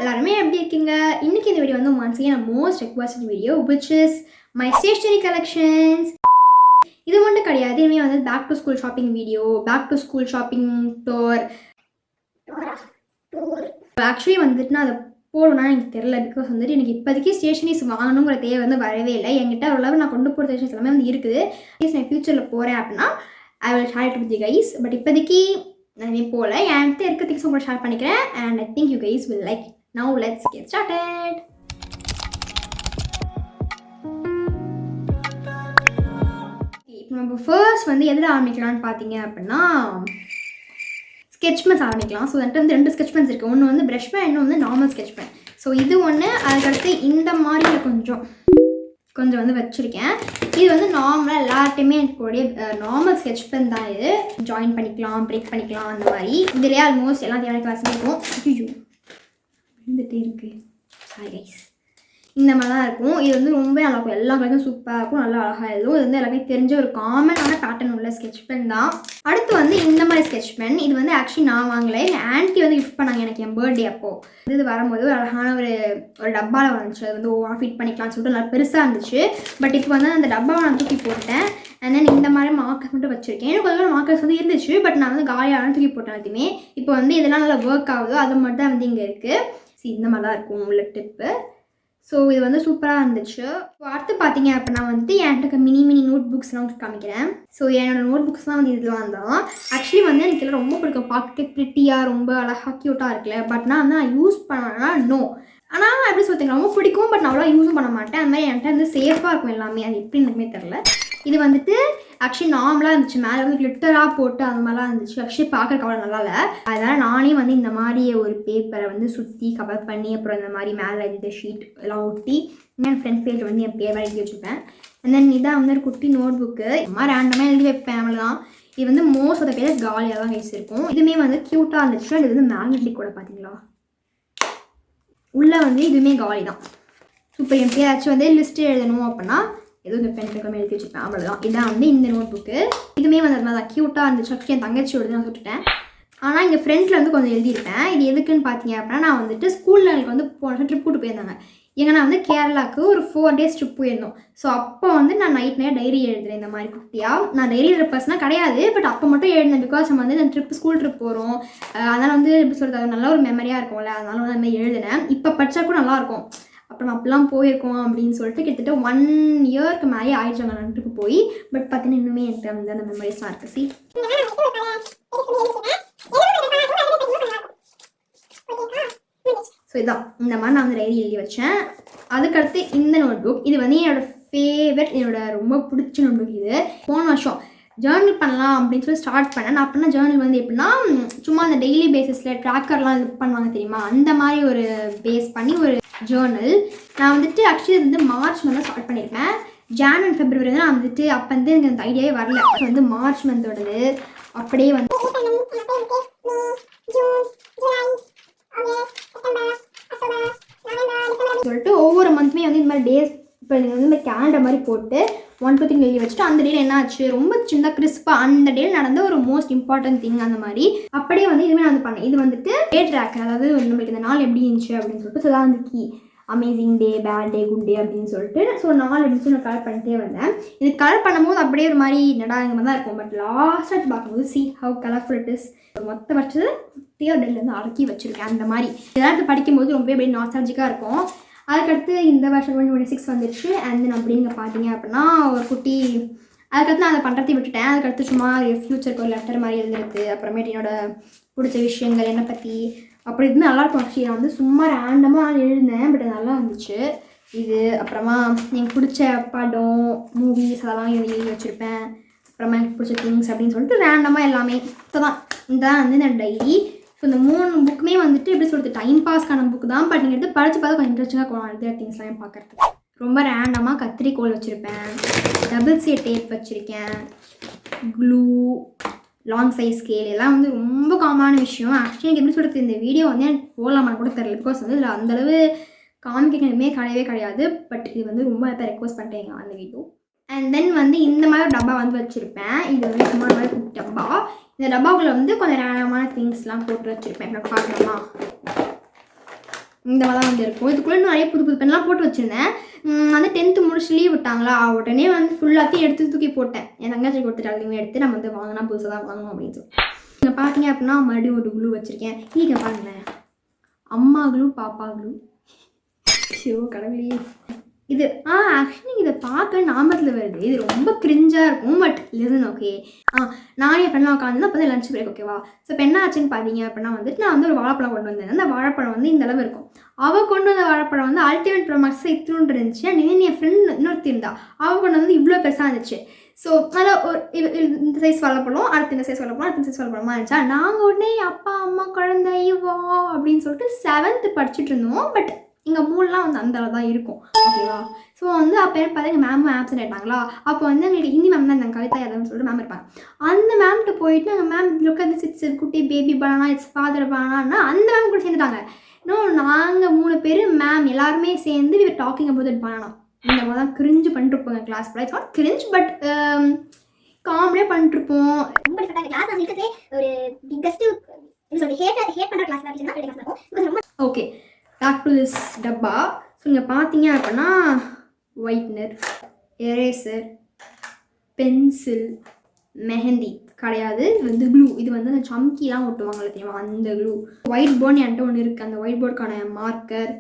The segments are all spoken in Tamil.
எல்லாருமே எப்படி இருக்கீங்க? இன்னைக்கு இந்த வீடியோ வந்து once again most requested video which is my stationery collections. இது மட்டும் கிடையாது, இனிமேல் வந்து back to school shopping video, back to school shopping door. Actually வந்துட்டு நான் அதை போடணும்னா எனக்கு தெரியல. பிகாஸ் வந்துட்டு எனக்கு இப்போதைக்கு ஸ்டேஷனரிஸ் வாங்கணுங்கிற தேவை வந்து வரவே இல்லை. என்கிட்ட ஓரளவு நான் கொண்டு போகிற ஸ்டேஷன்ஸ் எல்லாமே வந்து இருக்குது. நான் ஃபியூச்சரில் போகிறேன் அப்படின்னா I will share it with you guys. But இப்போதைக்கு நான் போகல. என்கிட்ட இருக்க திங்ஸ் உங்களை ஷேர் பண்ணிக்கிறேன். And I think you guys will like. Now let's get started. இப்போ நம்ம ஃபர்ஸ்ட் வந்து எதில் ஆரம்பிக்கலாம்னு பார்த்தீங்க அப்படின்னா ஸ்கெட்ச் பென்ஸ் ஆரம்பிக்கலாம். ஸோ என்கிட்ட வந்து 2 ஸ்கெட்ச் பென்ஸ் இருக்குது. ஒன்று வந்து ப்ரஷ் பென், இன்னும் வந்து நார்மல் ஸ்கெட்ச் பென். ஸோ இது ஒன்று, அதுக்கடுத்து இந்த மாதிரி கொஞ்சம் வந்து வச்சுருக்கேன். இது வந்து நார்மலாக எல்லார்ட்டையுமே எனக்குடைய நார்மல் ஸ்கெட்ச் பென் தான். இது ஜாயின் பண்ணிக்கலாம், பிரேக் பண்ணிக்கலாம், அந்த மாதிரி. இதுலேயே ஆல்மோஸ்ட் எல்லாம் தேவையான கிளாஸுமே இருக்கும். ஐயோ இருந்துகிட்டே இருக்குது, சாரி கைஸ். இந்த மாதிரி தான் இருக்கும். இது வந்து ரொம்ப நல்லாயிருக்கும். எல்லா கிளாஸும் சூப்பராக இருக்கும், நல்லா அழகாக எழுதும். இது வந்து எல்லாமே தெரிஞ்ச ஒரு காமனான பேட்டர்ன் உள்ள ஸ்கெட்ச் பென் தான். அடுத்து வந்து இந்த மாதிரி ஸ்கெட்ச் பென். இது வந்து ஆக்சுவலி நான் வாங்கலை, எங்கள் ஆன்ட்டி வந்து கிஃப்ட் பண்ணாங்க எனக்கு என் பர்த்டே அப்போது. இது வரும்போது ஒரு அழகான ஒரு டப்பாவில் வந்துச்சு. அது வந்து ஓவராக ஃபிட் பண்ணிக்கலாம்னு சொல்லிட்டு நல்லா பெருசாக இருந்துச்சு. பட் இப்போ வந்து அந்த டப்பாவை நான் தூக்கி போட்டேன். அண்ட் தென் இந்த மாதிரி மார்க்கர்ஸ் மட்டும் வச்சுருக்கேன். எனக்கு கொஞ்சம் மார்க்கர்ஸ் வந்து இருந்துச்சு, பட் நான் வந்து காலியாக தூக்கி போட்டேன் எல்லாத்தையுமே. இப்போ வந்து இதெல்லாம் நல்லா ஒர்க் ஆகுதோ அது மட்டும் தான் வந்து இங்கே இருக்குது. சரி, இந்த மாதிரி தான் இருக்கும் உள்ள டிப்பு. ஸோ இது வந்து சூப்பராக இருந்துச்சு. ஸோ அடுத்து பார்த்தீங்க அப்படின்னா வந்துட்டு என்கிட்ட மினி நோட் புக்ஸ்லாம் வந்து காமிக்கிறேன். ஸோ என்னோடய நோட் புக்ஸ்லாம் வந்து இதெல்லாம் தான். ஆக்சுவலி வந்து எனக்கு எல்லாம் ரொம்ப பிடிக்கும். பார்க்க ப்ரிட்டியாக ரொம்ப அழகாக க்யூட்டாக இருக்குல்ல. பட் நான் வந்து யூஸ் பண்ணேன்னா நோ. ஆனால் எப்படி சொல்லுங்க, ரொம்ப பிடிக்கும். பட் நான் அவ்வளோ யூஸும் பண்ண மாட்டேன். அந்த மாதிரி என்கிட்ட வந்து சேஃபாக இருக்கும் எல்லாமே. அது எப்படி எனக்குமே தெரில. இது வந்துட்டு ஆக்சுவலி நார்மலாக இருந்துச்சு. மேலே வந்து கிளிட்டராக போட்டு அந்த மாதிரிலாம் இருந்துச்சு. ஆக்சுவலி பார்க்குறக்கு அவ்வளோ நல்லா இல்லை. அதனால் நானே வந்து இந்த மாதிரி ஒரு பேப்பரை வந்து சுற்றி கவர் பண்ணி அப்புறம் இந்த மாதிரி மேலே இந்த ஷீட் எல்லாம் ஒட்டி என் ஃப்ரெண்ட் பேஜ் வந்து என் பேர் எழுதி வச்சுப்பேன். அண்ட் தென் இதான் வந்து ஒரு குட்டி நோட் புக்கு. இந்த மாதிரி ரேண்டமாக எழுதி வைப்பேன், அவ்வளோதான். இது வந்து மோஸ்ட் ஆஃப் த பேஜஸ் காலியாக தான் கைஸ் இருக்கும். இதுவுமே வந்து க்யூட்டாக இருந்துச்சு. இது வந்து மேக்னெட்டிக் கூட பார்த்தீங்களா, உள்ளே வந்து இதுவுமே காலி தான். சூப்பர். என் பேராச்சும் வந்து லிஸ்ட்டு எழுதணும் அப்படின்னா எதுவும் இந்த பென் பேக்கமே எழுதி வச்சுருப்பேன், அவ்வளோதான். இதான் வந்து இந்த நோட் புக்கு. இதுவுமே வந்து அது மாதிரி க்யூட்டாக இருந்துச்சு. ஆக்சுவலி என் தங்கச்சியோடு நான் சுட்டுட்டேன். ஆனால் இங்கே ஃப்ரெண்ட்ஸில் வந்து கொஞ்சம் எழுதியிருப்பேன். இது எதுக்குன்னு பார்த்தீங்க அப்படின்னா நான் வந்துட்டு ஸ்கூலில் எனக்கு வந்து போன ட்ரிப் கூட்டு போயிருந்தாங்க. ஏன்னா வந்து கேரளாவுக்கு ஒரு 4 days ட்ரிப் போயிருந்தோம். ஸோ அப்போ வந்து நான் நைட் டைரி எழுதுறேன் இந்த மாதிரி குட்டியாக. நான் டைரி எழுதுகிற பர்சனாக கிடையாது, பட் அப்போ மட்டும் எழுதுனேன். பிகாஸ் நம்ம வந்து இந்த ஸ்கூல் ட்ரிப் போகிறோம். அதனால் வந்து எப்படி சொல்கிறது, நல்ல ஒரு மெமரியாக இருக்கும்ல. அதனால வந்து அந்த மாதிரி எழுதினேன். இப்போ படித்தா கூட நல்லாயிருக்கும். அப்புறம் அப்படிலாம் போயிருக்கோம் அப்படின்னு சொல்லிட்டு கிட்டத்தட்ட 1 yearக்கு மேலே ஆயிடுச்சாங்க நான் ட்ரிப்பு போய். பட் பார்த்தீங்கன்னா இன்னுமே எனக்கு வந்து அந்த மெமரிஸ்லாம் இருக்குது. சி ஸோ இதான் இந்த மாதிரி நான் வந்து டைரி எழுதி வச்சேன். அதுக்கடுத்து இந்த நோட் புக். இது வந்து என்னோடய ஃபேவரட், என்னோடய ரொம்ப பிடிச்ச நோட் புக். இது போன வருஷம் ஜேர்னல் பண்ணலாம் அப்படின்னு சொல்லி ஸ்டார்ட் பண்ணேன். நான் அப்படின்னா ஜேர்னல் வந்து எப்படின்னா சும்மா அந்த டெய்லி பேசிஸில் ட்ராக்கர்லாம் இது பண்ணுவாங்க தெரியுமா, அந்த மாதிரி ஒரு பேஸ் பண்ணி ஒரு ஜேர்னல். நான் வந்துட்டு ஆக்சுவலி வந்து மார்ச் மந்த் ஸ்டார்ட் பண்ணியிருப்பேன். ஜான் அண்ட் ஃபெப்ரவரி தான் நான் வந்துட்டு அப்போ வந்து எனக்கு அந்த ஐடியாவே வரல. அது வந்து மார்ச் மந்தோடது. அப்படியே வந்து சொல்லிட்டு ஒவ்வொரு மந்த்துமே வந்து இந்த மாதிரி டேஸ் இப்போ நீங்கள் வந்து இந்த கேலண்டர் மாதிரி போட்டு 1 2 3 எழுதி வச்சுட்டு அந்த டேல என்ன ஆச்சு ரொம்ப சின்ன கிறிஸ்பாக அந்த டேல நடந்த ஒரு மோஸ்ட் இம்பார்ட்டன்ட் திங் அந்த மாதிரி அப்படியே வந்து இதுவுமே நான் வந்து பண்ணேன். இது வந்துட்டு டே ட்ராக்கர், அதாவது நம்மளுக்கு இந்த நாள் எப்படி இருந்துச்சு அப்படின்னு சொல்லிட்டு. ஸோ தான் வந்து கீ amazing day, bad day, good day அப்படின்னு சொல்லிட்டு. ஸோ நாள் எப்படி நான் கலர் பண்ணிட்டே வந்தேன். இது கலர் பண்ணும்போது அப்படியே ஒரு மாதிரி நடாங்க மாதிரி தான் இருக்கும். பட் லாஸ்ட்டாக பார்க்கும்போது C have colourful it is. மொத்த வச்சது தியேட்டர்லேருந்து அடக்கி வச்சுருக்கேன். அந்த மாதிரி இதெல்லாம் படிக்கும்போது ரொம்ப அப்படியே நாஸ்டாலஜிக்காக இருக்கும். அதுக்கடுத்து இந்த வருஷம் 2026 வந்துடுச்சு. அண்ட் தென் அப்படிங்க பார்த்தீங்க அப்படின்னா ஒரு குட்டி, அதுக்கடுத்து நான் அதை பண்ணுறதை விட்டுட்டேன். அதுக்கடுத்து சும்மா ஃப்யூச்சருக்கு ஒரு லெட்டர் மாதிரி எழுதுறது, அப்புறமேட்டு என்னோட பிடிச்ச விஷயங்கள் என்னை பற்றி அப்படி இருந்து நல்லாயிருக்கும். ஆக்சுவலி நான் வந்து சும்மா ரேண்டமாக எழுதினேன், பட் நல்லா இருந்துச்சு. இது அப்புறமா எனக்கு பிடிச்ச படம், மூவிஸ் அதெல்லாம் எழுதி வச்சுருப்பேன். அப்புறமா எனக்கு பிடிச்ச திங்ஸ் அப்படின்னு சொல்லிட்டு ரேண்டமாக எல்லாமே தான். இதுதான் வந்து இந்த டைரி. ஸோ இந்த 3 புக்குமே வந்துட்டு எப்படி சொல்கிறது, டைம் பாஸ்க்கான புக்கு தான். பட் நீங்கள் எடுத்து படித்து பார்த்தா கொஞ்சம் இன்ட்ரெஸ்டிங்காக இருக்கும். அடுத்த திங்ஸ்லாம் பார்க்குறதுக்கு ரொம்ப ரேண்டமாக கத்திரிக்கோல் வச்சுருப்பேன், டபுள் சே டேப் வச்சுருக்கேன், க்ளூ, லாங் சைஸ் ஸ்கேல் எல்லாம் வந்து ரொம்ப காமனான விஷயம். ஆக்சுவலி எனக்கு எப்படி சொல்கிறது, இந்த வீடியோ வந்து எனக்கு போடலாமான்னு கூட தெரியல. பிகாஸ் வந்து இதில் அந்தளவு காமிக்கணுமே கிடையாது. பட் இது வந்து ரொம்ப ரெக்வஸ்ட் பண்ணிட்டேங்க அந்த வீடியோ. அண்ட் தென் வந்து இந்த மாதிரி ஒரு டப்பா வந்து வச்சுருப்பேன். இது வந்து சும்மா மாதிரி குட்டி டப்பா. இந்த டப்பாவுக்குள்ள வந்து கொஞ்சம் ரேண்டமான திங்ஸ்லாம் போட்டு வச்சுருப்பேன். இப்போ பார்க்கலாமா, இந்த மாதிரி தான் வந்து இருக்கும். இதுக்குள்ளே நிறைய புது புது பென்லாம் போட்டு வச்சுருந்தேன். வந்து 10th முடிச்சு லீவ் விட்டாங்களா, உடனே வந்து ஃபுல்லாத்தையும் எடுத்து தூக்கி போட்டேன். என் தங்கச்சி கொடுத்துட்டு அதுலேயுமே எடுத்து நம்ம வந்து வாங்கினா புதுசாக தான் வாங்கணும் அப்படின்னு சொல்லி. இங்கே பார்த்தீங்க அப்படின்னா மறுபடியும் ஒரு க்ளூ வச்சுருக்கேன். இங்கே பாருங்களேன், அம்மா க்ளூ பாப்பா க்ளூ. ஷோ கடவுளே. இது ஆக்சுவலி இதை பார்க்க ஞாபகத்தில் வருது. இது ரொம்ப கிரிஞ்சாக இருக்கும். But listen okay. நானே ஃப்ரெண்ட்லாம் உட்காந்து அப்போ தான் லஞ்ச் பிரேக் ஓகேவா. ஸோ இப்போ என்ன ஆச்சுன்னு பார்த்தீங்க அப்படின்னா வந்துட்டு நான் வந்து ஒரு வாழைப்பழம் கொண்டு வந்தேன். அந்த வாழைப்பழம் வந்து இந்த அளவு இருக்கும். அவள் கொண்டு வந்த வாழைப்பழம் வந்து அல்டிமேட் ப்ரோ மேக்ஸ் இத்தினு இருந்துச்சு. என் ஃப்ரெண்ட் இன்னொருத்தி இருந்தா, அவள் கொண்டு வந்து இவ்வளோ பெருசாக இருந்துச்சு. ஸோ அதில் ஒரு இந்த சைஸ் வாழைப்பழம், அடுத்த இந்த சைஸ் வாழைப்பழம், அடுத்த சைஸ் வாழைப்பழமா இருந்துச்சா. நாங்கள் உடனே அப்பா அம்மா குழந்தை வா அப்படின்னு சொல்லிட்டு 7th படிச்சுட்டு இருந்தோம். பட் எங்கள் மூணுலாம் வந்து அந்த அளவு தான் இருக்கும் ஓகேவா. ஸோ வந்து அப்போ என்ன பார்த்தா எங்கள் மேமும் ஆப்சன்ட் ஆகிட்டாங்களா. அப்போ வந்து எங்களுக்கு ஹிந்தி மேம் தான் இருந்தாங்க, கவிதா யாதவ்னு சொல்லிட்டு மேம் இருப்பாங்க. அந்த மேம்கிட்ட போயிட்டு நாங்கள் ma'am look at this it's குட்டி baby banana it's father banana அந்த மேம் கூட சேர்ந்துட்டாங்க. இன்னும் நாங்கள் 3 பேர் மேம் எல்லாருமே சேர்ந்து we were talking about that banana. இந்த மாதிரி தான் கிரிஞ்சு பண்ணிட்டுருப்போங்க கிளாஸ் ஃபுல்லாக. இட்ஸ் நாட் கிரிஞ்ச் பட் காமெடியாக பண்ணிட்டுருப்போம். ரொம்ப டிஃபரெண்டாக கிளாஸ் இருக்கிறதே ஒரு பிக்கஸ்ட்டு ஹேட் பண்ணுற கிளாஸ் தான் ரொம்ப. ஓகே, பேக் டு திஸ் டப்பா. ஸோ இங்கே பார்த்தீங்க அப்படின்னா ஒயிட்னர், எரேசர், பென்சில், மெஹந்தி கிடையாது, இது வந்து க்ளூ. இது வந்து அந்த சம்கிலாம் ஒட்டுவாங்கள்ல தெரியுமா, அந்த க்ளூ. ஒயிட் போர்டு என்கிட்ட ஒன்று இருக்குது. அந்த ஒயிட் போர்டுக்கான மார்க்கர்,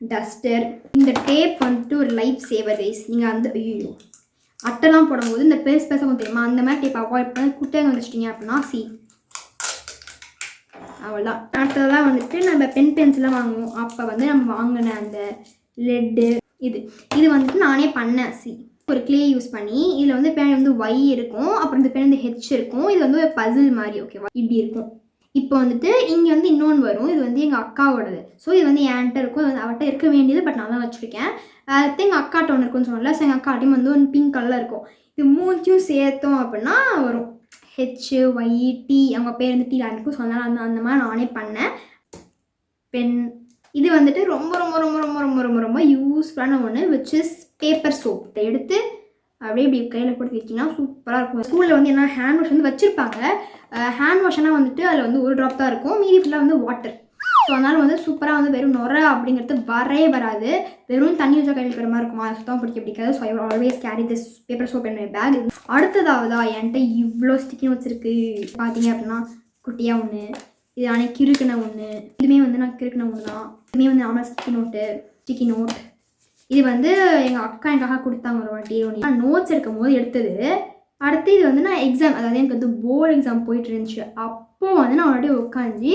டஸ்டர். இந்த டேப் வந்துட்டு ஒரு லைஃப் சேவர் ரைஸ். நீங்கள் அந்த ஐயோ அட்டைலாம் போடும்போது இந்த பெருசாக தெரியுமா, அந்த மாதிரி டேப் அவாய்ட் பண்ணி குட்டையாக வந்துச்சிட்டிங்க அப்படின்னா அவ்வளோதான். அடுத்ததெல்லாம் வந்துட்டு நம்ம பென்சிலாம் வாங்குவோம். அப்போ வந்து நம்ம வாங்கின அந்த லெட்டு இது வந்துட்டு நானே பண்ணேன். ஒரு கிளே யூஸ் பண்ணி இதில் வந்து பேன் வந்து ஒய் இருக்கும், அப்புறம் இந்த பேன் வந்து ஹெச் இருக்கும். இது வந்து ஒரு பசில் மாதிரி ஓகேவா, இப்படி இருக்கும். இப்போ வந்துட்டு இங்கே வந்து இன்னொன்று வரும். இது வந்து எங்கள் அக்காவோடது. ஸோ இது வந்து என்கிட்ட இருக்கும். இது வந்து அவட்ட இருக்க வேண்டியது, பட் நான் தான் வச்சுருக்கேன். அடுத்து எங்கள் அக்காட்ட ஒன்று இருக்குன்னு சொன்னல. ஸோ எங்கள் அக்காட்டையும் வந்து ஒரு பிங்க் கலரில் இருக்கும். இது மூஞ்சியும் சேர்த்தோம் அப்படின்னா வரும் HYT. அவங்க பேர் வந்து டீ இருக்கும். ஸோ அதனால் அந்த மாதிரி நானே பண்ணேன். பென் இது வந்துட்டு ரொம்ப ரொம்ப ரொம்ப ரொம்ப ரொம்ப ரொம்ப ரொம்ப யூஸ்ஃபுல்லான ஒன்று, விச் இஸ் பேப்பர் சோப். இதை எடுத்து அப்படியே இப்படி கையில் போட்டு வச்சிங்கன்னா சூப்பராக இருக்கும். ஸ்கூலில் வந்து என்ன ஹேண்ட் வாஷ் வந்து வச்சுருப்பாங்க. ஹேண்ட் வாஷ்னால் வந்துட்டு அதில் வந்து 1 ட்ராப் தான் இருக்கும், மீதி ஃபுல்லாக வந்து வாட்டர். ஸோ அதனால் வந்து சூப்பராக வந்து வெறும் நுரை அப்படிங்கிறது வரவே வராது. வெறும் தண்ணி வச்சா கையில் இருக்கிற மாதிரி இருக்கும். அது சுத்தம் பிடிக்காது. So I always carry this paper soap in my bag. அடுத்ததாவதா என்கிட்ட இவ்வளோ ஸ்டிக்கி நோட்ஸ் இருக்குது. பார்த்தீங்க அப்படின்னா குட்டியாக ஒன்று, இது நானே கிறுக்கின ஒன்று, இதுவுமே வந்து நான் கிறுக்கின ஒன்று தான். இதுவுமே வந்து நார்மல் ஸ்டிக்கி நோட். இது வந்து எங்கள் அக்கா எனக்காக கொடுத்தாங்க ஒரு வாட்டி. நான் நோட்ஸ் எடுக்கும் போது எடுத்தது. அடுத்து இது வந்து நான் எக்ஸாம், அதாவது எனக்கு வந்து போர்டு எக்ஸாம் போயிட்டு இருந்துச்சு. அப்போது வந்து நான் மறுபடியும் உட்காந்து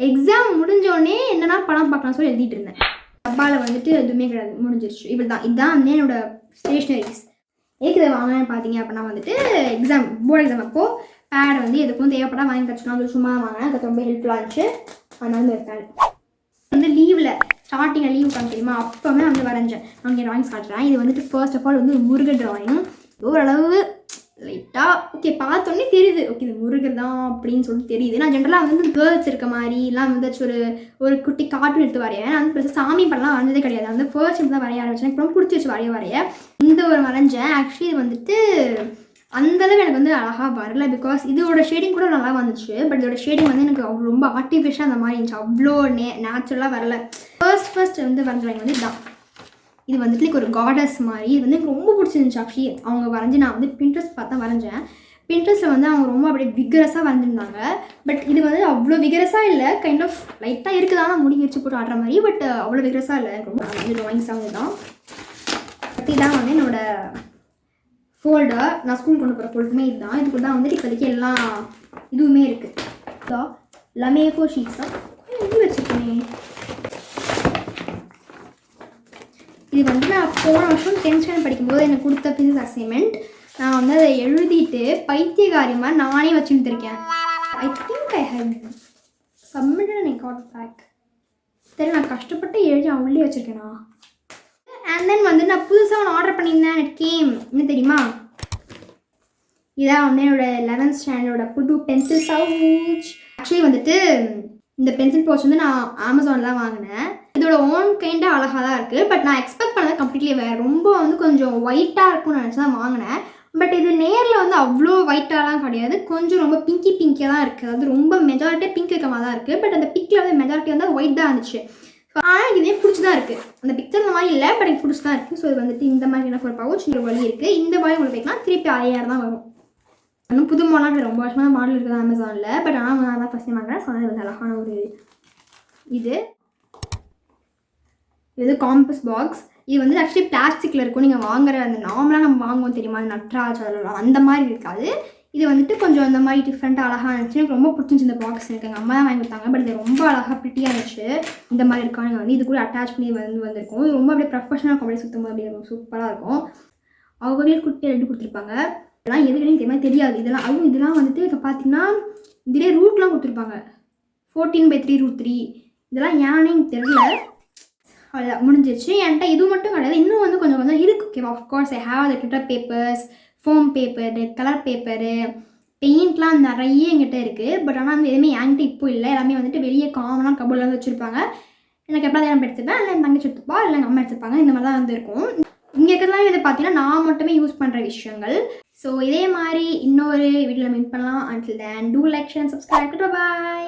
எக்ஸாம் முடிஞ்சோடனே என்னென்னா படம் பார்க்கலாம் சொல்லி எழுதிட்டு இருந்தேன். டப்பாவில் வந்துட்டு எதுவுமே கிடையாது, முடிஞ்சிருச்சு. இப்படி தான். இதுதான் வந்து என்னோடய ஸ்டேஷ்னரிஸ். எதுக்கு இதை வாங்கினேன்னு பார்த்தீங்க அப்படின்னா வந்துட்டு போர்டு எக்ஸாம் அப்போது பேட் வந்து எதுக்கும் தேவைப்படா வாங்கி கட்டணும். அது சும்மா வாங்கினேன். அது ரொம்ப ஹெல்ப்ஃபுல்லாக இருந்துச்சு. அதனால இந்த பேட் வந்து லீவில் ஸ்டார்டிங்கில் லீவ் உட்காந்து தெரியுமா, அப்போவே வந்து வரைஞ்சேன். நான் இங்கே ட்ராயிங்ஸ் காட்டுறேன். இது வந்துட்டு ஃபர்ஸ்ட் ஆஃப் ஆல் வந்து முருகர் ட்ராயிங். ஓரளவு லைட்டாக ஓகே பார்த்தோன்னே தெரியுது, ஓகே இது முருகர் தான் அப்படின்னு சொல்லிட்டு தெரியுது. நான் ஜென்ரலாக வந்து கேர்ள்ஸ் இருக்க மாதிரி எல்லாம் வந்து ஒரு குட்டி கார்ட்டூன் எடுத்து வரையேன். நான் வந்து பெருசாக சாமி படம்லாம் வரைஞ்சதே கிடையாது. வந்து ஃபர்ஸ்ட் தான் வரைய ஆரம்பிச்சேன். எனக்கு ரொம்ப பிடிச்சிச்சு வரைய இந்த ஒரு வரைஞ்சேன். ஆக்சுவலி இது வந்துட்டு அந்தளவு எனக்கு வந்து அழகாக வரல, பிகாஸ் இதோட ஷேடிங் கூட நல்லா வந்துச்சு. பட் இதோட ஷேடிங் வந்து எனக்கு ரொம்ப ஆர்டிஃபிஷியலாக அந்த மாதிரி இருந்துச்சு. அவ்வளோ நேச்சுரலாக வரல. ஃபர்ஸ்ட் வந்து வரைஞ்சாங்க வந்து இதுதான். இது வந்துட்டு லைக் ஒரு காடஸ் மாதிரி. இது வந்து எனக்கு ரொம்ப பிடிச்சிருந்துச்சு. ஆக்சுவலி அவங்க வரைஞ்சி நான் வந்து பின்ட்ரெஸ்ட் பார்த்தா வரைஞ்சேன். பின்ட்ரெஸ்ட்டில் வந்து அவங்க ரொம்ப அப்படியே விகரஸாக வரைஞ்சிருந்தாங்க. பட் இது வந்து அவ்வளோ விகரஸாக இல்லை, கைண்ட் ஆஃப் லைட்டாக இருக்குதானா முடி வச்சு போட்டு ஆடுற மாதிரி. பட் அவ்வளோ விகரஸாக இல்லை. ரொம்ப வந்து ட்ராயிங்ஸ் அவங்க தான். பட் இதான் வந்து என்னோடய ஃபோல்டர். நான் ஸ்கூல் கொண்டு போகிற ஃபோல்டுமே இதுதான். இதுக்குள்ள தான் வந்துட்டு இப்போதைக்கு எல்லாம் இதுவுமே இருக்குது. எல்லாமே A4 ஷீட்ஸ் தான். எப்படி வச்சுருக்கேன். இது வந்து நான் போன வருஷம் 10th ஸ்டாண்டர்ட் படிக்கும்போது எனக்கு கொடுத்த பிசிக்ஸ் அசைன்மெண்ட். நான் வந்து அதை எழுதிட்டு பைத்தியகாரி மாதிரி நானே வச்சுட்டு இருக்கேன். I think I have submitted and I got back. சரி, நான் கஷ்டப்பட்டு எழுதி அவங்களே வச்சுருக்கேனா. அண்ட் தென் வந்து நான் புதுசாக ஒன்று ஆர்டர் பண்ணியிருந்தேன். எனக்கு கேம் என்ன தெரியுமா, இதான் வந்து என்னோடய 11th ஸ்டாண்டர்டோட புது பென்சில் பவுச். ஆக்சுவலி வந்துட்டு இந்த பென்சில் பவுச் வந்து நான் அமேசானில் தான் வாங்கினேன். இதோட ஓன் கைண்டாக அழகாக தான் இருக்குது. பட் நான் எக்ஸ்பெக்ட் பண்ணதை கம்ப்ளீட்லி வேறு. ரொம்ப வந்து கொஞ்சம் ஒயிட்டாக இருக்கும்னு நினச்சி தான் வாங்கினேன். பட் இது நேரில் வந்து அவ்வளோ ஒயிட்டாலாம் கிடையாது, கொஞ்சம் ரொம்ப பிங்கியாக தான் இருக்குது. அதாவது ரொம்ப மெஜாரிட்டியாக பிங்க் இருக்க மாதிரி தான் இருக்குது. பட் அந்த பிக்கில் வந்து மெஜாரிட்டி வந்து ஒயிட் தான் இருந்துச்சு. ஸோ ஆனால் இதே பிடிச்சி தான் இருக்குது. அந்த பிக்சர் இந்த மாதிரி இல்லை, பட் எனக்கு பிடிச்சி தான் இருக்குது. ஸோ இது வந்துட்டு இந்த மாதிரியான ஒரு பவுச் இந்த வழி இருக்குது. இந்த மாதிரி உங்களுக்கு வைக்கலாம், திருப்பி 5000 தான் வரும். இன்னும் புது மாடல் ரொம்ப வருஷமாக மாடல் இருக்குது அமேசானில். பட் ஆனால் நான் தான் ஃபஸ்ட் டைம் வாங்குறேன். ஸோ அது வந்து அழகான ஒரு இது காம்பஸ் பாக்ஸ். இது வந்து ஆக்சுவலி பிளாஸ்டிக்கில் இருக்கும். நீங்கள் வாங்குற அந்த நார்மலாக நம்ம வாங்குவோம் தெரியுமா, அந்த நட்ராஜ் அதெல்லாம் அந்த மாதிரி இருக்காது. இது வந்துட்டு கொஞ்சம் அந்த மாதிரி டிஃப்ரெண்ட்டாக அழகாக இருந்துச்சு. எனக்கு ரொம்ப பிடிச்சிருந்துச்சு இந்த பாக்ஸ். எனக்கு எங்கள் அம்மா தான் வாங்கி கொடுத்தாங்க. பட் இது ரொம்ப அழகாக ப்ரிட்டியாக இருந்துச்சு. இந்த மாதிரி இருக்காங்க வந்து இது கூட அட்டாச் பண்ணி வந்திருக்கும். இது ரொம்ப அப்படியே ப்ரொஃபஷனல் அப்படியே சுற்றும் போது அப்படியே சூப்பராக இருக்கும். அவங்களே குட்டி எழுதி கொடுத்துருப்பாங்க. இதெல்லாம் எதுக்குன்னு இதே தெரியாது. இதெல்லாம் வந்துட்டு இப்போ பார்த்தீங்கன்னா இதிலே ரூட்லாம் கொடுத்துருப்பாங்க. 14/3 ரூட் 3 இதெல்லாம் ஏன்னு எனக்கு தெரியல. அவ்வளோதான் முடிஞ்சிருச்சு. என்கிட்ட இது மட்டும் கிடையாது, இன்னும் வந்து கொஞ்சம் கொஞ்சம் இருக்குது. Okay, of course I have the Twitter papers, foam paper, colour paper, பெயிண்ட்லாம் நிறைய என்கிட்ட இருக்குது. பட் ஆனால் வந்து எதுவுமே என்கிட்ட இப்போ இல்லை. எல்லாமே வந்துட்டு வெளியே காமனாக கபோர்டில் வந்து வச்சுருப்பாங்க. எனக்கு எப்போ தான் எடுத்துப்பேன், இல்லை என் தங்கச்சி எடுத்துப்பா, இல்லை எங்கள் அம்மா எடுத்துப்பாங்க. இந்த மாதிரி தான் வந்து இருக்கும். இங்கே இருக்கிறதுலாம் இது பார்த்தீங்கன்னா நான் மட்டுமே யூஸ் பண்ணுற விஷயங்கள். ஸோ இதே மாதிரி இன்னொரு வீடியோவில் மீட் பண்ணலாம். until then do like, share and subscribe. Bye.